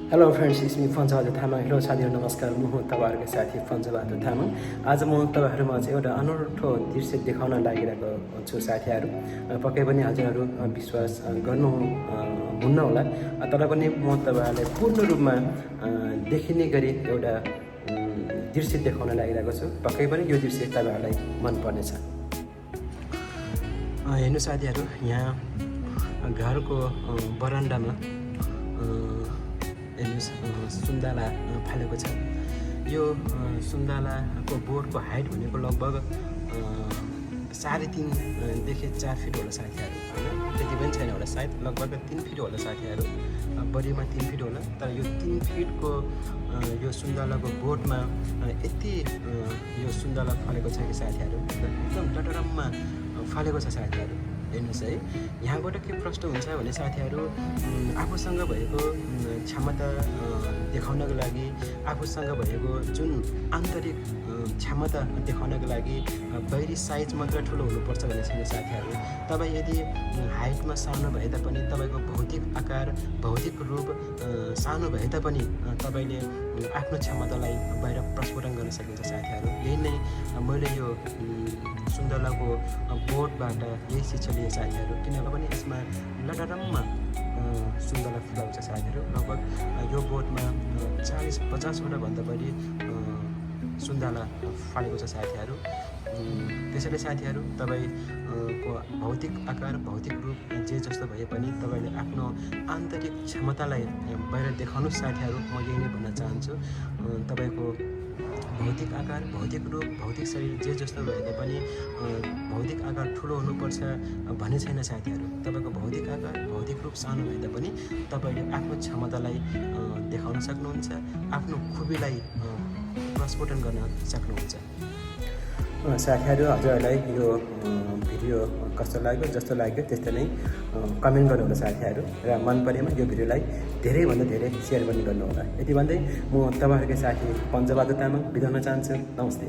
Hello friends, it's me Panchabahadur Tamang. Hello साथीहरू, नमस्कार। म हुँ तपाईँहरूको साथी पञ्चबहादुर तामाङ। आज म तपाईँहरूमा चाहिँ एउटा अनौठो दृश्य देखाउन लागिरहेको छु साथीहरू। पक्कै पनि हजुरहरू विश्वास गर्नु हुन्न होला, तर पनि म तपाईँहरूलाई पूर्ण रूपमा देखिने गरी एउटा दृश्य देखाउन लागिरहेको छु। पक्कै पनि यो दृश्य तपाईँहरूलाई मनपर्नेछ। हेर्नु साथीहरू, यहाँ घरको बरन्डामा हेर्नुहोस् सुन्तला फलेको छ। यो सुन्तलाको बोटको हाइट भनेको लगभग 3.5देखि 4 फिट होला साथीहरू, होइन? त्यति पनि छैन होला, सायद लगभग 3 फिट होला साथीहरू, बढीमा 3 फिट होला। तर यो 3 फिटको यो सुन्तलाको बोटमा यति यो सुन्तला फलेको छ कि साथीहरू, एकदम डटरममा फलेको छ साथीहरू। हेर्नुहोस् है, यहाँबाट के प्रश्न हुन्छ भने साथीहरू, आफूसँग भएको क्षमता देखाउनको लागि, आफूसँग भएको जुन आन्तरिक क्षमता देखाउनको लागि बाहिरी साइज मात्र ठुलो हुनुपर्छ भन्ने छैन साथीहरू। तपाईँ यदि हाइटमा सानो भए तापनि, तपाईँको भौतिक आकार, भौतिक रूप सानो भए तापनि तपाईँले आफ्नो क्षमतालाई बाहिर प्रस्फुटन गर्न सकिन्छ साथीहरू। यही नै मैले यो सुन्तलाको बोटबाट यही शिक्षा लिए साथीहरू, किनभने पनि यसमा लटरममा सुन्तला फुलाउँछ साथीहरू। लगभग यो बोटमा 40-50वटा भन्दा बढी सुन्तला फलेको छ साथीहरू। त्यसैले साथीहरू, तपाईँको भौतिक आकार, भौतिक रूप जे जस्तो भए पनि तपाईँले आफ्नो आन्तरिक क्षमतालाई बाहिर देखाउनु साथीहरू। म यही नै भन्न चाहन्छु। तपाईँको भौतिक आकार, भौतिक रूप, भौतिक शरीर जे जस्तो भए तापनि भौतिक आकार ठुलो हुनुपर्छ भन्ने छैन साथीहरू। तपाईँको भौतिक आकार, भौतिक रूप सानो भए तापनि तपाईँले आफ्नो क्षमतालाई देखाउन सक्नुहुन्छ, आफ्नो खुबीलाई प्रस्फुटन गर्न सक्नुहुन्छ। साथीहरू, हजुरहरूलाई यो भिडियो कस्तो लाग्यो, जस्तो लाग्यो त्यस्तै नै कमेन्ट गर्नुहोला साथीहरू। र मन परेमा यो भिडियोलाई धेरैभन्दा धेरै सेयर पनि गर्नुहोला। यति भन्दै म तपाईँहरूकै साथी पञ्चबहादुर तामाङ बिदा हुन चाहन्छु। नमस्ते।